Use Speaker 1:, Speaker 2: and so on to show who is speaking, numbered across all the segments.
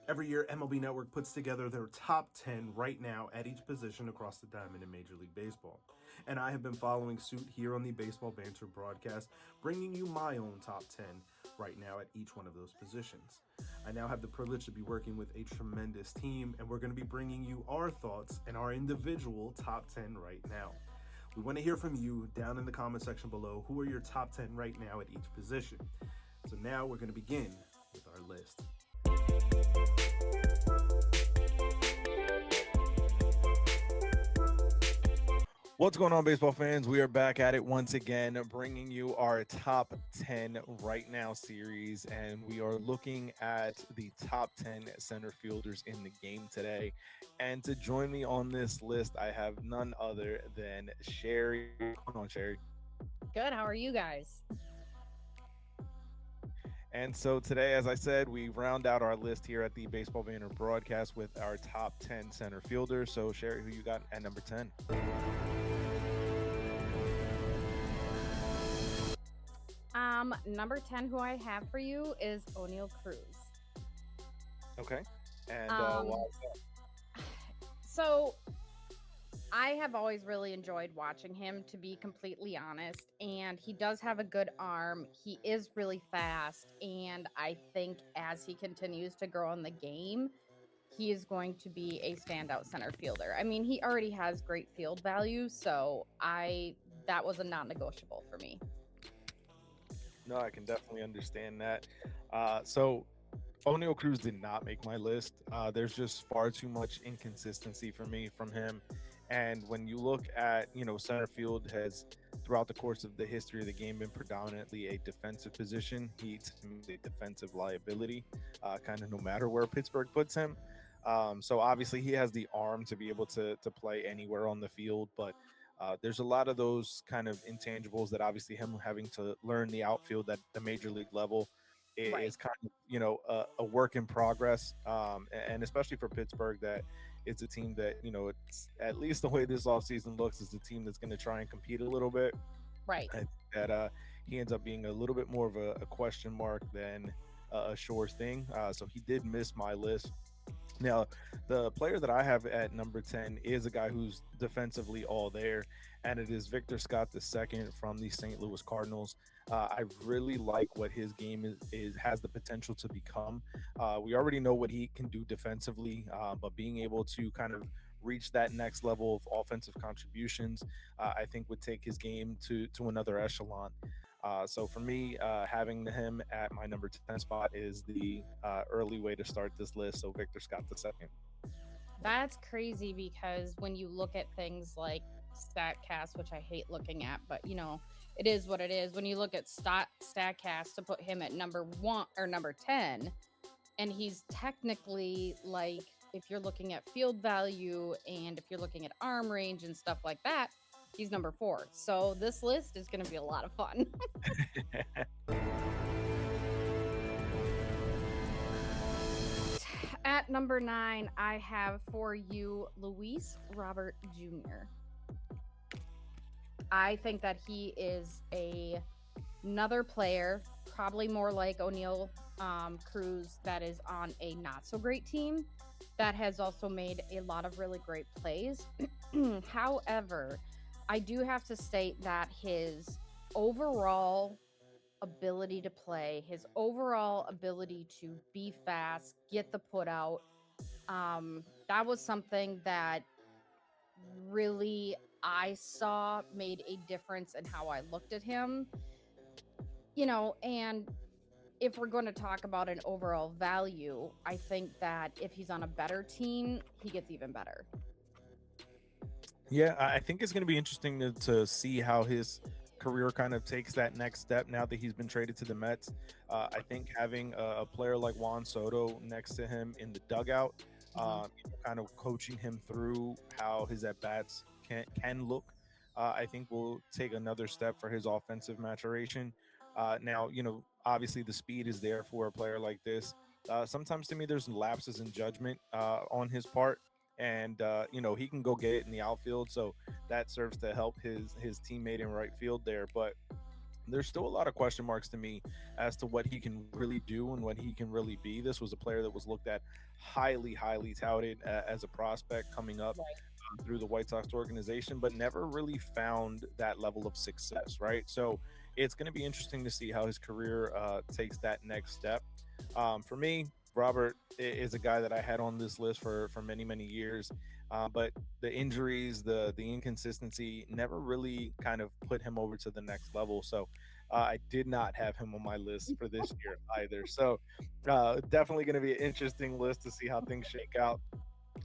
Speaker 1: Every year, MLB Network puts together their top 10 right now at each position across the diamond in Major League Baseball. And I have been following suit here on the Baseball Banter Broadcast, bringing you my own top 10 right now at each one of those positions. I now have the privilege to be working with a tremendous team, and we're going to be bringing you our thoughts and our individual top 10 right now. We want to hear from you down in the comment section below. Who are your top 10 right now at each position? So now we're going to begin with our list.
Speaker 2: What's going on, baseball fans? We are back at it once again, bringing you our top 10 right now series, and we are looking at the top 10 center fielders in the game today. And to join me on this list, I have none other than Sherry. What's going on, Sherry?
Speaker 3: Good. How are you guys?
Speaker 2: And so today, as I said, we round out our list here at the Baseball Banter Broadcast with our top 10 center fielders. So, Sherry, who you got at number 10?
Speaker 3: Number 10, who I have for you is Oneil Cruz.
Speaker 2: Okay. And
Speaker 3: Um,
Speaker 2: why is that?
Speaker 3: so I have always really enjoyed watching him, to be completely honest. And he does have a good arm. He is really fast. And I think as he continues to grow in the game, he is going to be a standout center fielder. I mean, he already has great field value, so that was a non-negotiable for me.
Speaker 2: No, I can definitely understand that. So Oneil Cruz did not make my list. There's just far too much inconsistency for me from him. And when you look at, center field has throughout the course of the history of the game been predominantly a defensive position. He's a defensive liability, kind of no matter where Pittsburgh puts him. So obviously he has the arm to be able to play anywhere on the field, but there's a lot of those kind of intangibles that obviously him having to learn the outfield at the major league level
Speaker 3: Right.
Speaker 2: is kind of a work in progress, and especially for Pittsburgh, that it's a team that it's at least the way this offseason looks is the team that's going to try and compete a little bit.
Speaker 3: Right.
Speaker 2: I think that he ends up being a little bit more of a question mark than a sure thing. So he did miss my list. Now, the player that I have at number 10 is a guy who's defensively all there, and it is Victor Scott II from the St. Louis Cardinals. I really like what his game has the potential to become. We already know what he can do defensively, but being able to kind of reach that next level of offensive contributions, I think would take his game to another echelon. So for me, having him at my number 10 spot is the early way to start this list. So Victor Scott II.
Speaker 3: That's crazy because when you look at things like StatCast, which I hate looking at, but it is what it is. When you look at StatCast to put him at number 1 or number 10, and he's technically, like, if you're looking at field value and if you're looking at arm range and stuff like that, he's number 4. So this list is going to be a lot of fun. At number 9, I have for you Luis Robert Jr. I think that he is another player, probably more like Oneil Cruz, that is on a not so great team that has also made a lot of really great plays. However, I do have to state that his overall ability to play, his overall ability to be fast, get the put out, that was something that really I saw made a difference in how I looked at him. And if we're going to talk about an overall value, I think that if he's on a better team, he gets even better.
Speaker 2: Yeah, I think it's going to be interesting to see how his career kind of takes that next step now that he's been traded to the Mets. I think having a player like Juan Soto next to him in the dugout,
Speaker 3: Mhm.
Speaker 2: kind of coaching him through how his at bats can look, I think will take another step for his offensive maturation. Now, obviously the speed is there for a player like this. Sometimes to me, there's lapses in judgment on his part, and he can go get it in the outfield, so that serves to help his teammate in right field there. But there's still a lot of question marks to me as to what he can really do and what he can really be. This was a player that was looked at highly touted as a prospect coming up
Speaker 3: Right.
Speaker 2: through the White Sox organization, but never really found that level of success, right? So it's going to be interesting to see how his career takes that next step. For me, Robert is a guy that I had on this list for many years, but the injuries, the inconsistency, never really kind of put him over to the next level. So I did not have him on my list for this year either. So definitely going to be an interesting list to see how things shake out.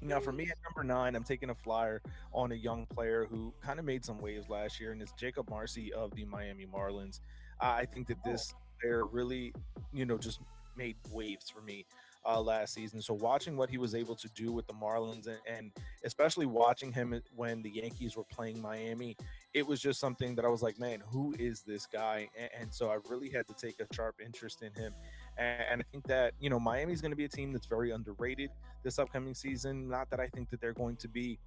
Speaker 2: Now, for me at number nine, I'm taking a flyer on a young player who kind of made some waves last year, and it's Jacob Marcy of the Miami Marlins. I think that
Speaker 3: Oh,
Speaker 2: this player really, just made waves for me last season. So watching what he was able to do with the Marlins, and especially watching him when the Yankees were playing Miami, it was just something that I was like, man, who is this guy? And so I really had to take a sharp interest in him. And I think that, Miami's going to be a team that's very underrated this upcoming season. Not that I think that they're going to be,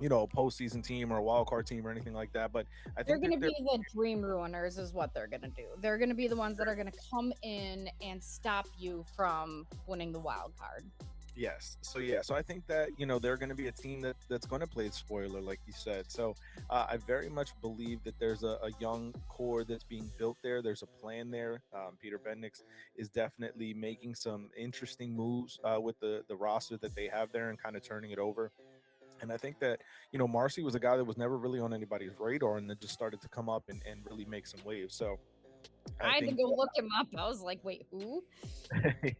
Speaker 2: a postseason team or a wild card team or anything like that, but I
Speaker 3: they're
Speaker 2: think
Speaker 3: going
Speaker 2: that
Speaker 3: to be the dream ruiners, is what they're going to do. They're going to be the ones that are going to come in and stop you from winning the wild card.
Speaker 2: yes. So yeah, so I think that they're going to be a team that's going to play spoiler, like you said. So I very much believe that there's a young core that's being built there. There's a plan there. Peter Bendix is definitely making some interesting moves with the roster that they have there and kind of turning it over. And I think that, Marcy was a guy that was never really on anybody's radar and then just started to come up and really make some waves. So I
Speaker 3: I had to
Speaker 2: think,
Speaker 3: go look him up. I was like, wait, who?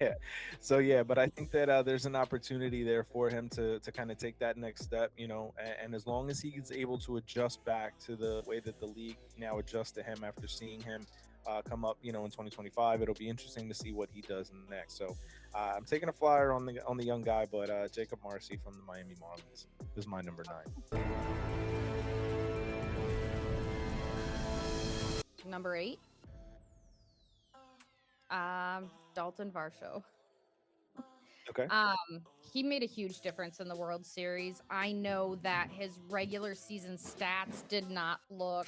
Speaker 2: yeah. So, yeah, but I think that there's an opportunity there for him to kind of take that next step, and as long as he's able to adjust back to the way that the league now adjusts to him after seeing him come up, in 2025, it'll be interesting to see what he does next. So I'm taking a flyer on the young guy, but Jacob Marcy from the Miami Marlins is my number nine.
Speaker 3: Number 8. Dalton Varsho.
Speaker 2: Okay.
Speaker 3: He made a huge difference in the World Series. I know that his regular season stats did not look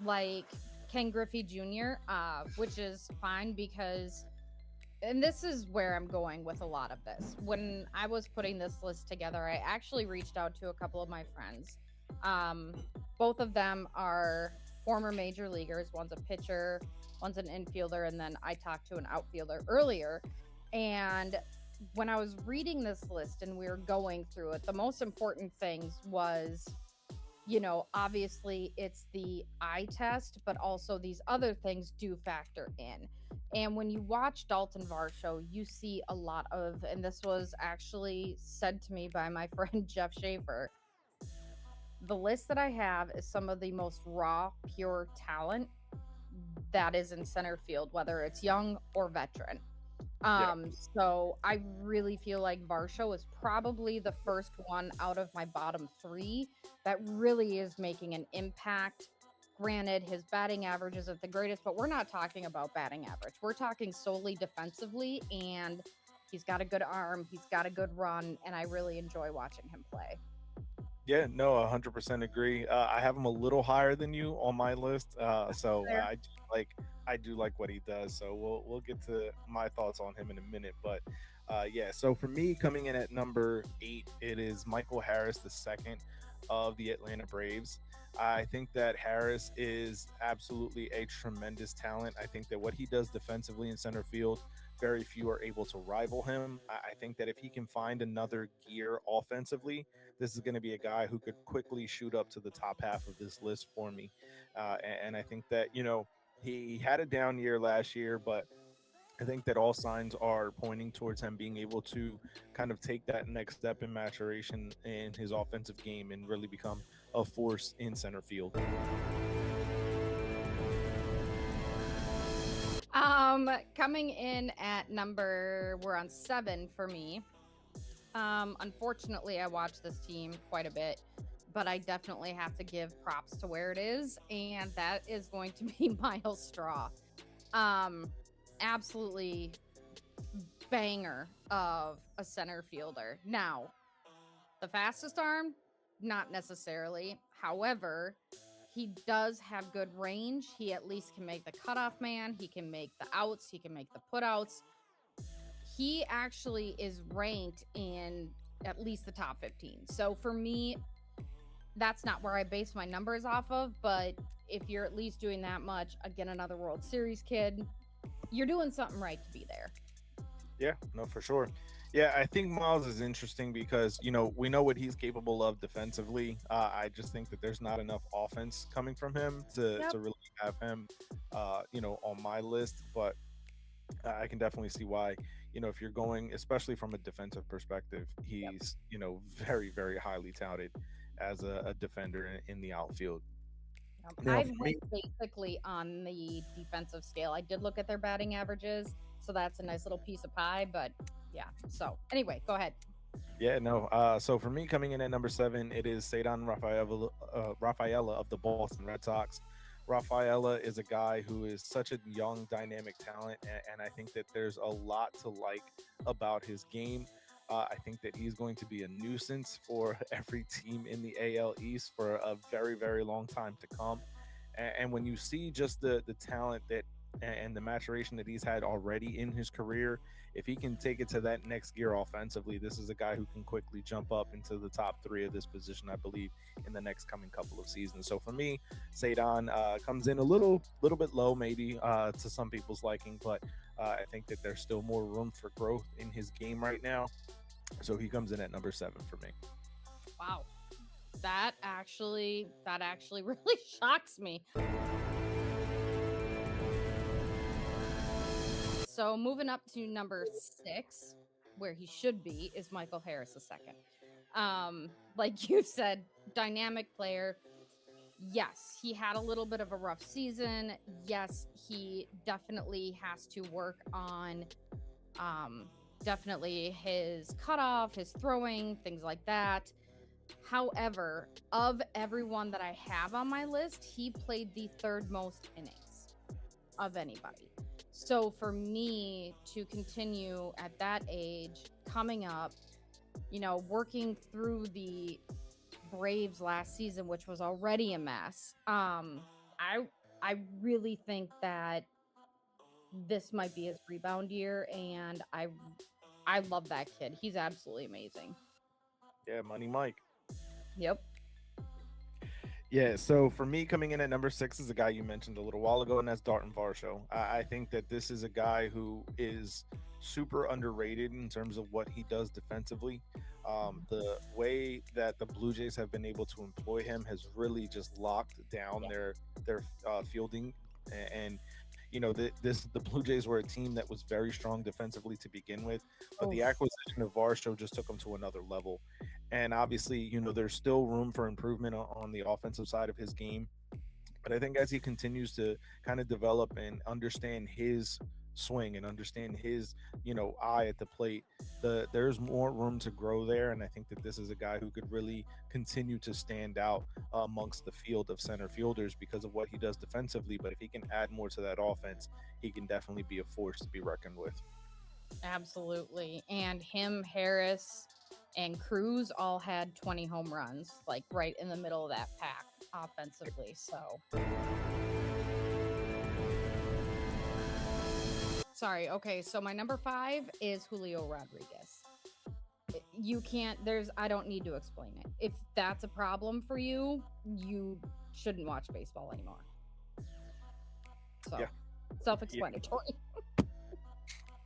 Speaker 3: like Ken Griffey Jr., which is fine because, and this is where I'm going with a lot of this. When I was putting this list together, I actually reached out to a couple of my friends. Both of them are former major leaguers. One's a pitcher, one's an infielder, and then I talked to an outfielder earlier. And when I was reading this list and we were going through it, the most important things was, obviously it's the eye test, but also these other things do factor in. And when you watch Dalton Varsho, you see a lot of, and this was actually said to me by my friend Jeff Schaefer, the list that I have is some of the most raw, pure talent that is in center field, whether it's young or veteran.
Speaker 2: Yeah.
Speaker 3: So I really feel like Varsho is probably the first one out of my bottom 3 that really is making an impact. Granted, his batting average isn't the greatest, but we're not talking about batting average. We're talking solely defensively, and he's got a good arm, he's got a good run, and I really enjoy watching him play.
Speaker 2: Yeah, no, 100% agree. I have him a little higher than you on my list, so
Speaker 3: Fair.
Speaker 2: I do like what he does. So we'll get to my thoughts on him in a minute, but yeah. So for me, coming in at number 8, it is Michael Harris, the second of the Atlanta Braves. I think that Harris is absolutely a tremendous talent. I think that what he does defensively in center field, very few are able to rival him. I think that if he can find another gear offensively, this is going to be a guy who could quickly shoot up to the top half of this list for me. And I think that, he had a down year last year, but I think that all signs are pointing towards him being able to kind of take that next step in maturation in his offensive game and really become a force in center field.
Speaker 3: Coming in at we're on 7 for me. Unfortunately, I watch this team quite a bit, but I definitely have to give props to where it is, and that is going to be Miles Straw. Absolutely banger of a center fielder. Now, the fastest arm, not necessarily. However, he does have good range. He at least can make the cutoff man. He can make the outs. He can make the putouts. He actually is ranked in at least the top 15. So for me, that's not where I base my numbers off of. But if you're at least doing that much, again, another World Series kid, you're doing something right to be there.
Speaker 2: Yeah, no, for sure. Yeah, I think Miles is interesting because, we know what he's capable of defensively. I just think that there's not enough offense coming from him to
Speaker 3: Yep.
Speaker 2: really have him, on my list. But I can definitely see why, if you're going, especially from a defensive perspective,
Speaker 3: Yep.
Speaker 2: he's, very, very highly touted as a defender in the outfield. Now,
Speaker 3: I
Speaker 2: for me,
Speaker 3: went basically on the defensive scale. I did look at their batting averages, so that's a nice little piece of pie. But yeah. So anyway, go ahead.
Speaker 2: yeah, no. So for me, coming in at number 7, it is Cedar Rafaela of the Boston Red Sox. Rafaela is a guy who is such a young, dynamic talent, and I think that there's a lot to like about his game. I think that he's going to be a nuisance for every team in the AL East for a very, very long time to come. And when you see just the talent that and the maturation that he's had already in his career, if he can take it to that next gear offensively, this is a guy who can quickly jump up into the top 3 of this position, I believe, in the next coming couple of seasons. So for me, Sadon comes in a little bit low, maybe to some people's liking, but I think that there's still more room for growth in his game right now. So he comes in at number 7 for me.
Speaker 3: Wow. That actually really shocks me. So moving up to number 6, where he should be, is Michael Harris II. Like you said, dynamic player. Yes, he had a little bit of a rough season. Yes, he definitely has to work on definitely his cutoff, his throwing, things like that. However, of everyone that I have on my list, he played the third most innings of anybody. So for me to continue at that age, coming up, working through the Braves last season, which was already a mess, I really think that this might be his rebound year, and I love that kid. He's absolutely amazing.
Speaker 2: Yeah, Money Mike.
Speaker 3: Yep.
Speaker 2: Yeah, so for me, coming in at number 6 is a guy you mentioned a little while ago, and that's Dalton Varsho. I think that this is a guy who is super underrated in terms of what he does defensively. The way that the Blue Jays have been able to employ him has really just locked down
Speaker 3: Yep.
Speaker 2: their fielding. And the Blue Jays were a team that was very strong defensively to begin with, but
Speaker 3: Oh,
Speaker 2: the acquisition of Varsho just took them to another level. And obviously, there's still room for improvement on the offensive side of his game. But I think as he continues to kind of develop and understand his swing and understand his, eye at the plate, there's more room to grow there. And I think that this is a guy who could really continue to stand out amongst the field of center fielders because of what he does defensively. But if he can add more to that offense, he can definitely be a force to be reckoned with.
Speaker 3: absolutely. And him, Harris, and Cruz all had 20 home runs, like right in the middle of that pack offensively. So, sorry. Okay. So, my number 5 is Julio Rodriguez. You can't, I don't need to explain it. If that's a problem for you, you shouldn't watch baseball anymore. So,
Speaker 2: Yeah.
Speaker 3: self explanatory.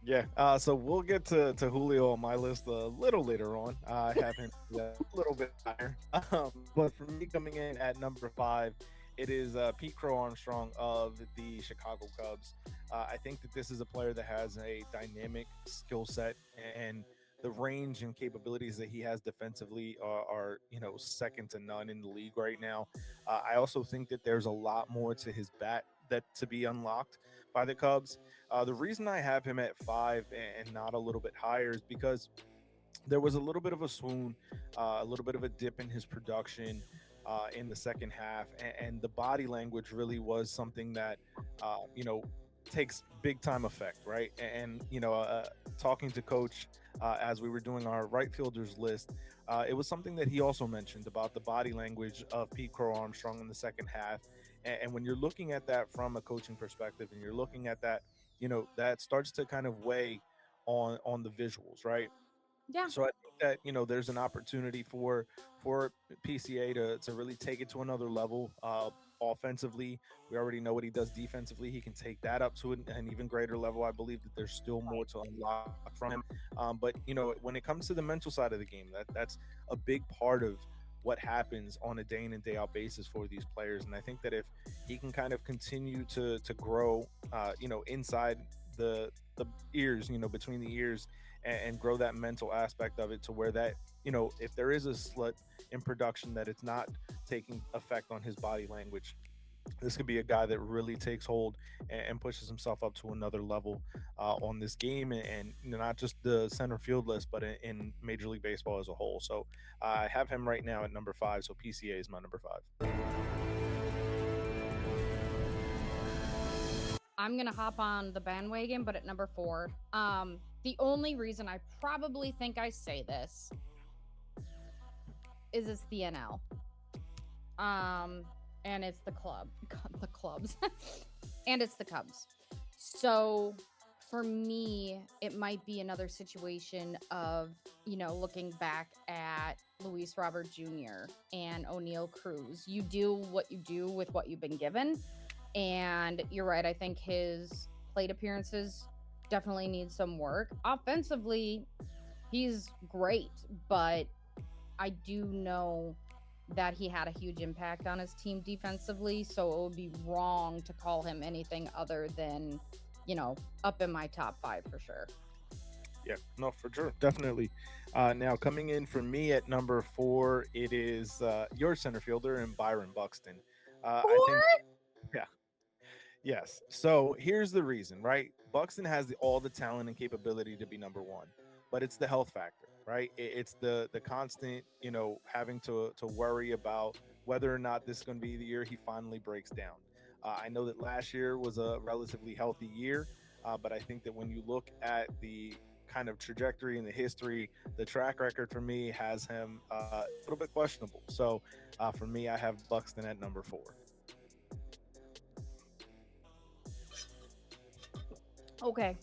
Speaker 2: Yeah, so we'll get to Julio on my list a little later on. I have him a little bit higher. But for me, coming in at number 5, it is Pete Crow-Armstrong of the Chicago Cubs. I think that this is a player that has a dynamic skill set, and the range and capabilities that he has defensively are second to none in the league right now. I also think that there's a lot more to his bat that to be unlocked by the Cubs. The reason I have him at 5 and not a little bit higher is because there was a little bit of a swoon, a little bit of a dip in his production in the second half, and the body language really was something that, takes big time effect, right? And talking to coach as we were doing our right fielders list, it was something that he also mentioned about the body language of Pete Crow-Armstrong in the second half. And when you're looking at that from a coaching perspective, and you're looking at that, that starts to kind of weigh on the visuals, right?
Speaker 3: Yeah.
Speaker 2: So I think that there's an opportunity for PCA to really take it to another level. Offensively, we already know what he does defensively. He can take that up to an even greater level. I believe that there's still more to unlock from him. But when it comes to the mental side of the game, that's a big part of what happens on a day in and day out basis for these players. And I think that if he can kind of continue to grow, inside the ears, between the ears, and grow that mental aspect of it to where that if there is a slut in production, that it's not taking effect on his body language. This could be a guy that really takes hold and pushes himself up to another level on this game, and not just the center field list, but in Major League Baseball as a whole. So I have him right now at number 5. So PCA is my number 5.
Speaker 3: I'm gonna hop on the bandwagon, but at number 4. The only reason I probably think I say this is it's the NL. And it's the the clubs, and it's the Cubs. So for me, it might be another situation of, looking back at Luis Robert Jr. and O'Neill Cruz. You do what you do with what you've been given. And you're right. I think his plate appearances definitely need some work. Offensively, he's great, but I do know that he had a huge impact on his team defensively. So it would be wrong to call him anything other than, up in my top 5 for sure.
Speaker 2: Yeah, no, for sure, definitely. Now coming in for me at number 4, it is your center fielder and Byron Buxton. I think,
Speaker 3: What?
Speaker 2: yeah, yes. So here's the reason, right? Buxton has all the talent and capability to be number 1, but it's the health factor, right? It's the constant, having to worry about whether or not this is going to be the year he finally breaks down. I know that last year was a relatively healthy year, but I think that when you look at the kind of trajectory and the history, the track record for me has him a little bit questionable. So for me, I have Buxton at number 4.
Speaker 3: Okay.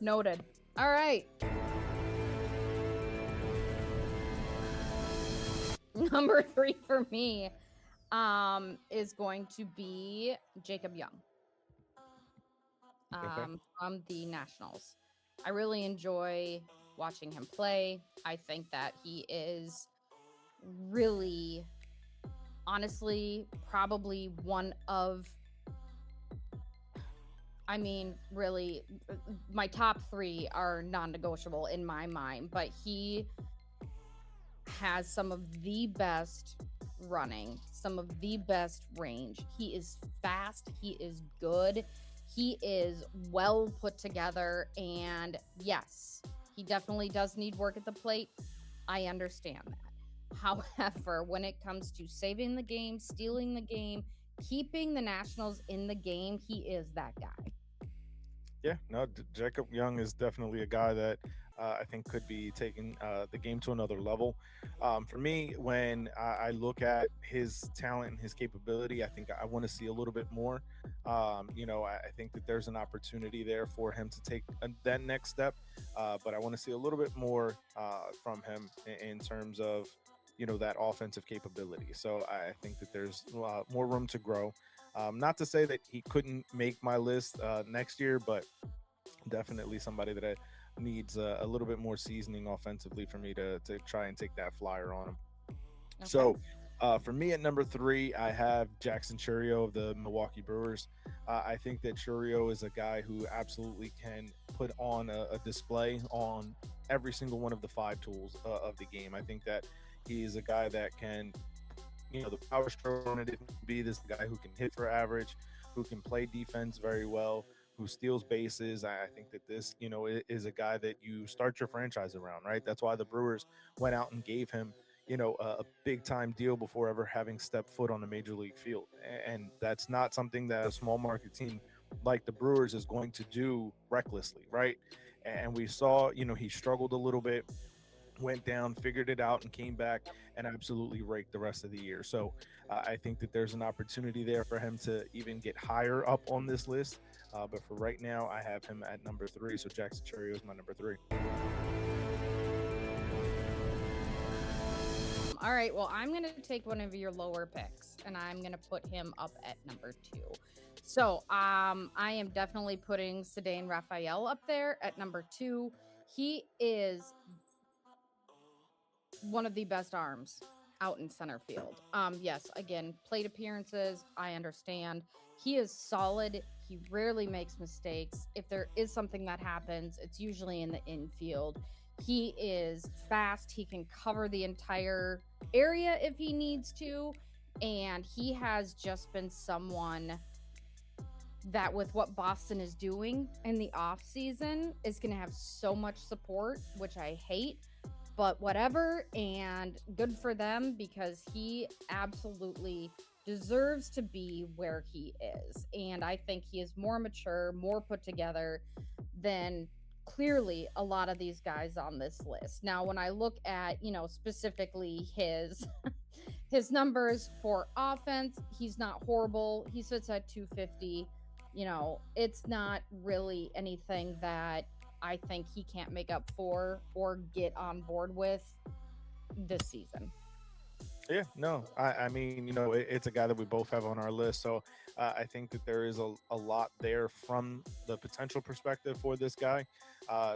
Speaker 3: Noted. All right. Number 3 for me is going to be Jacob Young
Speaker 2: Okay.
Speaker 3: from the Nationals. I really enjoy watching him play. I think that he is really, honestly, probably one of, really, my top 3 are non-negotiable in my mind, but he has some of the best running, some of the best range. He is fast, he is good, he is well put together, and yes, he definitely does need work at the plate. I understand that. However, when it comes to saving the game, stealing the game, keeping the Nationals in the game, he is that guy.
Speaker 2: Yeah, no, Jacob Young is definitely a guy that I think could be taking the game to another level. For me, when I look at his talent and his capability, I think I want to see a little bit more. I think that there's an opportunity there for him to take that next step, but I want to see a little bit more from him in terms of that offensive capability. So I think that there's more room to grow. Not to say that he couldn't make my list next year, but definitely somebody that needs a little bit more seasoning offensively for me to try and take that flyer on him.
Speaker 3: Okay.
Speaker 2: So for me at number 3, I have Jackson Churio of the Milwaukee Brewers. I think that Churio is a guy who absolutely can put on a display on every single one of the 5 tools of the game. I think that he is a guy that can, the power stroke on it, it can be this guy who can hit for average, who can play defense very well, who steals bases. I think that this, is a guy that you start your franchise around, right? That's why the Brewers went out and gave him, a big time deal before ever having stepped foot on a major league field. And that's not something that a small market team like the Brewers is going to do recklessly, right? And we saw, he struggled a little bit, went down, figured it out, and came back and absolutely raked the rest of the year. So I think that there's an opportunity there for him to even get higher up on this list. But for right now, I have him at number 3. So Jackson Churio is my number 3.
Speaker 3: All right, well, I'm going to take one of your lower picks, and I'm going to put him up at number 2. So I am definitely putting Ceddanne Raphael up there at number 2. He is one of the best arms out in center field. Yes, again, plate appearances, I understand. He is solid. He rarely makes mistakes. If there is something that happens, it's usually in the infield. He is fast. He can cover the entire area if he needs to. And he has just been someone that, with what Boston is doing in the offseason, is going to have so much support, which I hate. But whatever, and good for them, because he absolutely deserves to be where he is. And I think he is more mature, more put together than clearly a lot of these guys on this list. Now, when I look at, specifically his his numbers for offense, he's not horrible. He sits at 250. It's not really anything that I think he can't make up for or get on board with this season.
Speaker 2: Yeah, no, I mean, it's a guy that we both have on our list. So I think that there is a lot there from the potential perspective for this guy.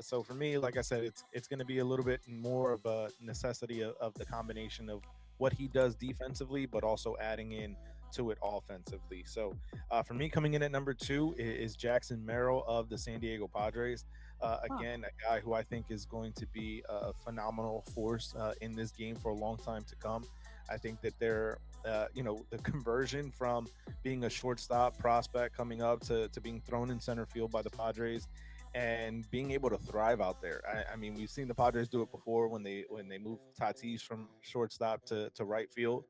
Speaker 2: So for me, like I said, it's going to be a little bit more of a necessity of the combination of what he does defensively, but also adding in to it offensively. So for me, coming in at number 2 is Jackson Merrill of the San Diego Padres. Again, a guy who I think is going to be a phenomenal force in this game for a long time to come. I think that they're, the conversion from being a shortstop prospect coming up to being thrown in center field by the Padres and being able to thrive out there. I mean, we've seen the Padres do it before when they moved Tatis from shortstop to right field.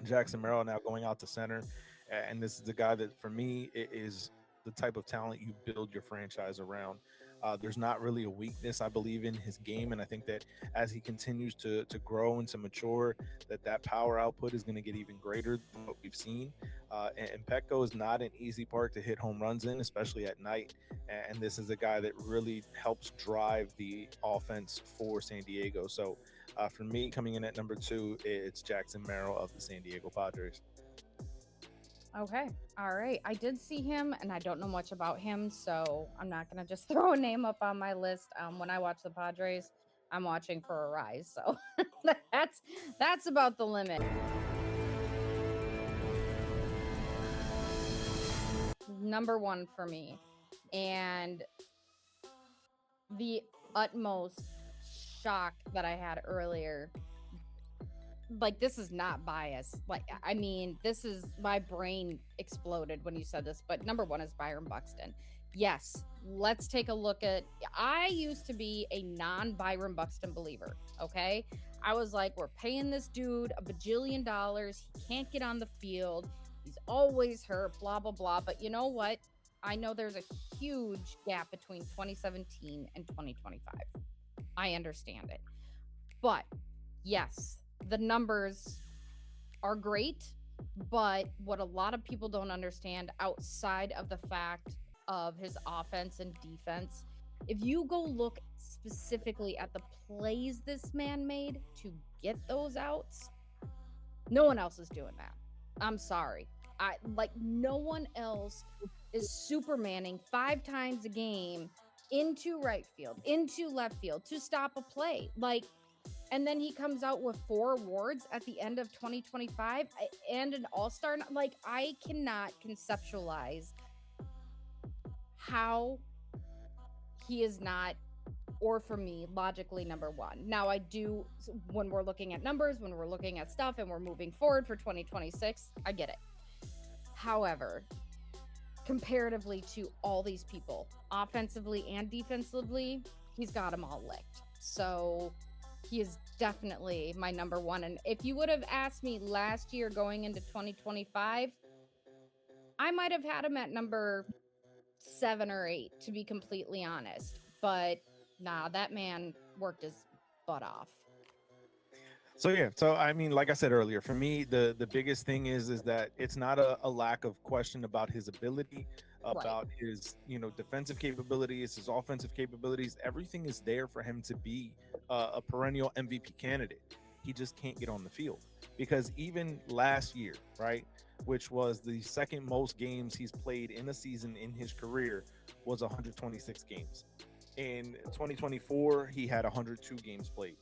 Speaker 2: Jackson Merrill now going out to center. And this is the guy that, for me, is the type of talent you build your franchise around. There's not really a weakness, I believe, in his game. And I think that as he continues to grow and to mature, that power output is going to get even greater than what we've seen. And Petco is not an easy park to hit home runs in, especially at night. And this is a guy that really helps drive the offense for San Diego. So for me, coming in at number 2, it's Jackson Merrill of the San Diego Padres.
Speaker 3: Okay. All right. I did see him, and I don't know much about him, so I'm not going to just throw a name up on my list. When I watch the Padres, I'm watching for a rise. So that's about the limit. Number 1 for me. And the utmost shock that I had earlier, like, this is not bias. Like, I mean, this is, my brain exploded when you said this, but number 1 is Byron Buxton. Yes, let's take a look at, I used to be a non-Byron Buxton believer, okay? I was like, we're paying this dude $1 bajillion. He can't get on the field. He's always hurt, blah, blah, blah. But you know what? I know there's a huge gap between 2017 and 2025. I understand it. But yes, the numbers are great, but what a lot of people don't understand, outside of the fact of his offense and defense, if you go look specifically at the plays this man made to get those outs, no one else is doing that. I'm sorry. No one else is supermaning 5 times a game into right field, into left field to stop a play. And then he comes out with 4 awards at the end of 2025 and an all-star. I cannot conceptualize how he is not, or for me, logically number 1. Now, I do, when we're looking at numbers, when we're looking at stuff and we're moving forward for 2026, I get it. However, comparatively to all these people, offensively and defensively, he's got them all licked. So he is definitely my number 1. And if you would have asked me last year going into 2025, I might have had him at number 7 or 8, to be completely honest. But nah, that man worked his butt off.
Speaker 2: So yeah, so I mean, like I said earlier, for me, the biggest thing is that it's not a lack of question about his ability,
Speaker 3: Right.
Speaker 2: about his defensive capabilities, his offensive capabilities. Everything is there for him to be a perennial MVP candidate. He just can't get on the field because even last year, right, which was the second most games he's played in a season in his career, was 126 games. In 2024, he had 102 games played.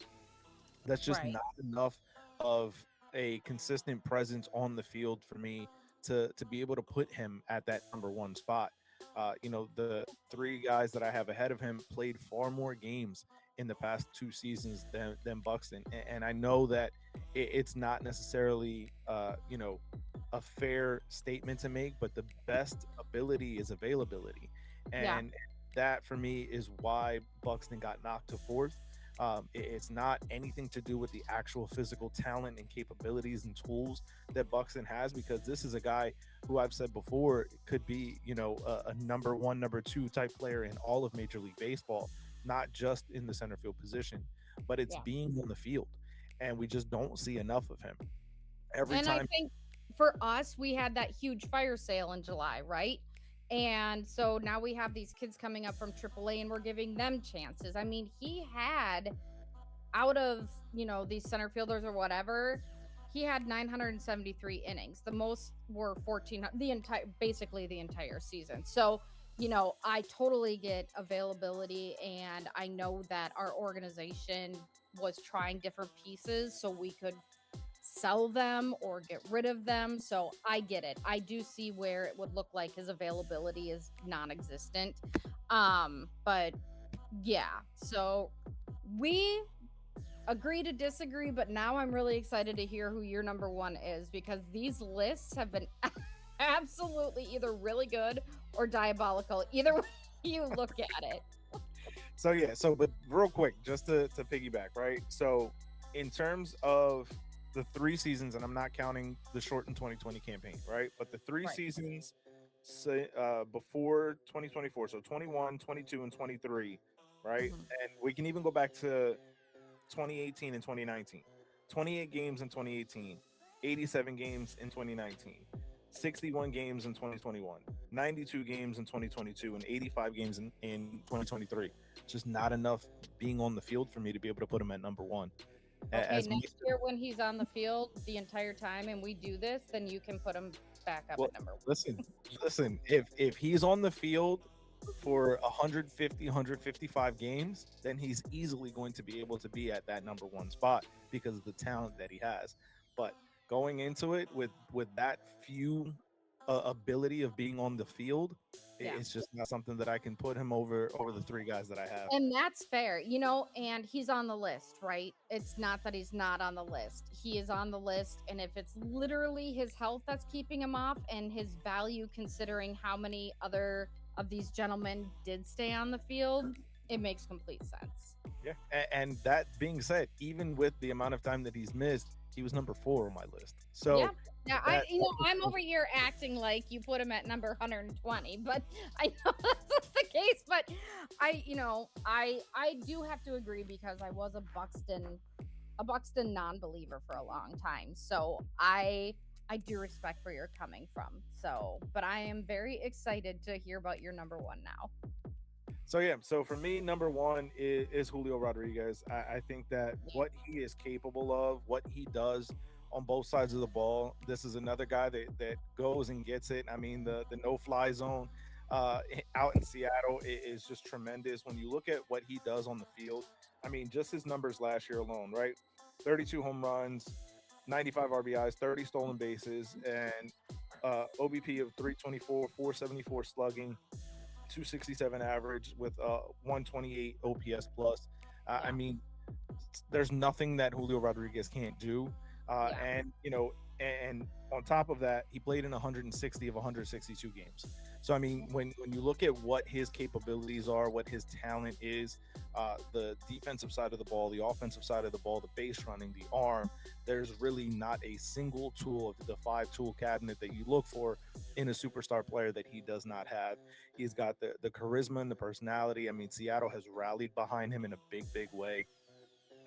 Speaker 2: That's just
Speaker 3: Right.
Speaker 2: not enough of a consistent presence on the field for me to be able to put him at that number one spot. The three guys that I have ahead of him played far more games in the past 2 seasons than Buxton, and I know that it's not necessarily a fair statement to make, but the best ability is availability,
Speaker 3: Yeah.
Speaker 2: and that for me is why Buxton got knocked to fourth. It's not anything to do with the actual physical talent and capabilities and tools that Buxton has, because this is a guy who I've said before could be, a number one, number two type player in all of Major League Baseball, not just in the center field position, but it's
Speaker 3: Yeah.
Speaker 2: being on the field. And we just don't see enough of him. Every
Speaker 3: And I
Speaker 2: time.
Speaker 3: think for us, we had that huge fire sale in July, right? And so now we have these kids coming up from AAA and we're giving them chances. I mean, he had out of, these center fielders or whatever, he had 973 innings. The most were 14, basically the entire season. So, I totally get availability, and I know that our organization was trying different pieces so we could sell them or get rid of them. So I get it. I do see where it would look like his availability is non-existent. But yeah, so we agree to disagree, but now I'm really excited to hear who your number one is, because these lists have been absolutely either really good or diabolical. Either way you look at it.
Speaker 2: So yeah, but real quick, just to piggyback, right? So in terms of the 3 seasons, and I'm not counting the shortened 2020 campaign, right? But the three
Speaker 3: Right.
Speaker 2: seasons before 2024, so 21, 22, and 23, right?
Speaker 3: Mhm.
Speaker 2: And we can even go back to 2018 and 2019. 28 games in 2018, 87 games in 2019, 61 games in 2021, 92 games in 2022, and 85 games in 2023. Just not enough being on the field for me to be able to put him at number one.
Speaker 3: Okay,
Speaker 2: As
Speaker 3: next year when he's on the field the entire time and we do this, then you can put him back up
Speaker 2: well,
Speaker 3: at number one.
Speaker 2: listen, if he's on the field for 150, 155 games, then he's easily going to be able to be at that number one spot because of the talent that he has. But going into it with that few ability of being on the field,
Speaker 3: Yeah.
Speaker 2: it's just not something that I can put him over the three guys that I have.
Speaker 3: And that's fair, and he's on the list, right? It's not that he's not on the list. He is on the list. And if it's literally his health that's keeping him off and his value, considering how many other of these gentlemen did stay on the field, it makes complete sense.
Speaker 2: Yeah. And that being said, even with the amount of time that he's missed, he was number 4 on my list. So
Speaker 3: Yeah. Now,
Speaker 2: that,
Speaker 3: I'm over here acting like you put him at number 120, but I know that's not the case. But I do have to agree, because I was a Buxton non-believer for a long time. So I do respect where you're coming from. So, but I am very excited to hear about your number one now.
Speaker 2: So yeah, so for me, number one is Julio Rodriguez. I think that what he is capable of, what he does on both sides of the ball, this is another guy that goes and gets it. I mean, the no-fly zone out in Seattle is just tremendous. When you look at what he does on the field, I mean, just his numbers last year alone, right? 32 home runs, 95 RBIs, 30 stolen bases, and OBP of 324, 474 slugging, 267 average with 128 OPS plus. I mean, there's nothing that Julio Rodriguez can't do. And on top of that, he played in 160 of 162 games. So I mean, when you look at what his capabilities are, what his talent is, the defensive side of the ball, the offensive side of the ball, the base running, the arm, there's really not a single tool of the five tool cabinet that you look for in a superstar player that he does not have. He's got the charisma and the personality. I mean, Seattle has rallied behind him in a big way.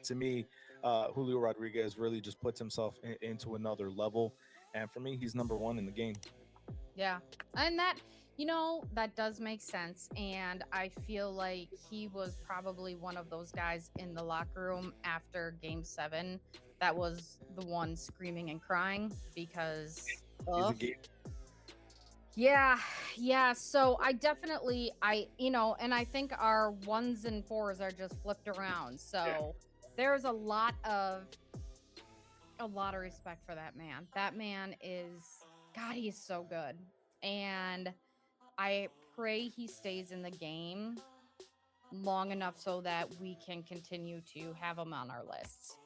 Speaker 2: To me, Julio Rodriguez really just puts himself into another level, and for me, he's number one in the game.
Speaker 3: Yeah. And that, that does make sense. And I feel like he was probably one of those guys in the locker room after game 7 that was the one screaming and crying because,
Speaker 2: He's a
Speaker 3: ugh.
Speaker 2: game.
Speaker 3: Yeah, yeah. So I definitely, and I think our 1s and 4s are just flipped around.
Speaker 2: Yeah.
Speaker 3: So there's a lot of respect for that man. That man is, God, he's so good. And I pray he stays in the game long enough so that we can continue to have him on our lists.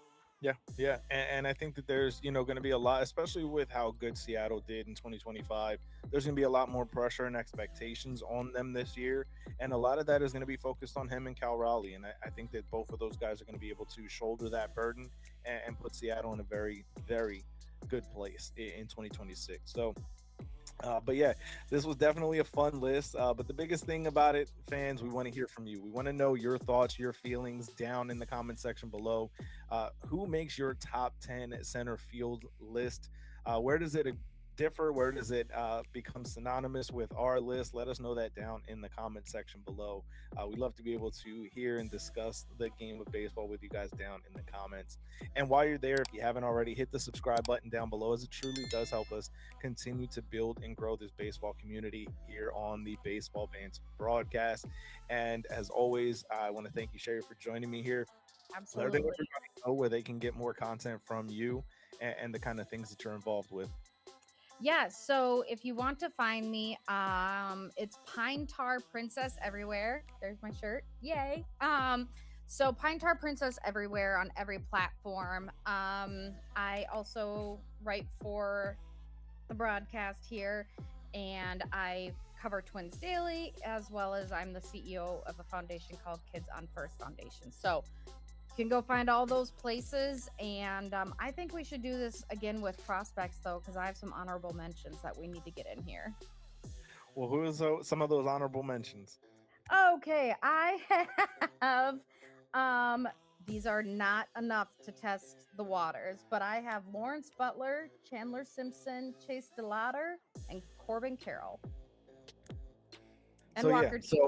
Speaker 2: Yeah, and I think that there's going to be a lot, especially with how good Seattle did in 2025. There's going to be a lot more pressure and expectations on them this year, and a lot of that is going to be focused on him and Cal Raleigh. And I think that both of those guys are going to be able to shoulder that burden and put Seattle in a very good place in 2026. So but yeah, this was definitely a fun list. But the biggest thing about it, fans, we want to hear from you. We want to know your thoughts, your feelings down in the comment section below. Who makes your top 10 center field list? Where does it differ? Where does it become synonymous with our list? Let us know that down in the comment section below. We'd love to be able to hear and discuss the game of baseball with you guys down in the comments. And while you're there, if you haven't already, hit the subscribe button down below, as it truly does help us continue to build and grow this baseball community here on the Baseball Banter Broadcast. And as always, I want to thank you, Sherry, for joining me here. Let
Speaker 3: Absolutely.
Speaker 2: everybody know where they can get more content from you and the kind of things that you're involved with.
Speaker 3: Yeah, so if you want to find me, it's Pine Tar Princess everywhere. There's my shirt. Yay. So Pine Tar Princess everywhere on every platform. I also write for the broadcast here, and I cover Twins Daily, as well as I'm the CEO of a foundation called Kids on First Foundation. So you can go find all those places. And I think we should do this again with prospects, though, because I have some honorable mentions that we need to get in here.
Speaker 2: Well, who is some of those honorable mentions?
Speaker 3: Okay, I have these are not enough to test the waters, but I have Lawrence Butler, Chandler Simpson, Chase DeLauder, and Corbin Carroll. And
Speaker 2: So
Speaker 3: Walker T.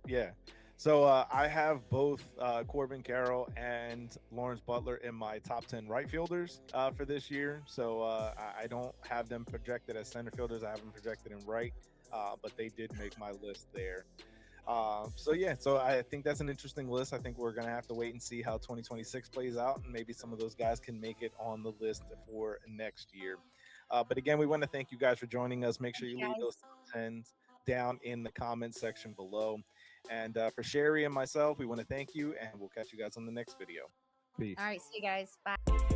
Speaker 2: yeah. So I have both Corbin Carroll and Lawrence Butler in my top 10 right fielders for this year. So I don't have them projected as center fielders. I have them projected in right, but they did make my list there. So I think that's an interesting list. I think we're going to have to wait and see how 2026 plays out, and maybe some of those guys can make it on the list for next year. But again, we want to thank you guys for joining us. Make sure you leave those top 10s down in the comments section below. And for Sherry and myself, we want to thank you, and we'll catch you guys on the next video. Peace.
Speaker 3: All right, see you guys. Bye.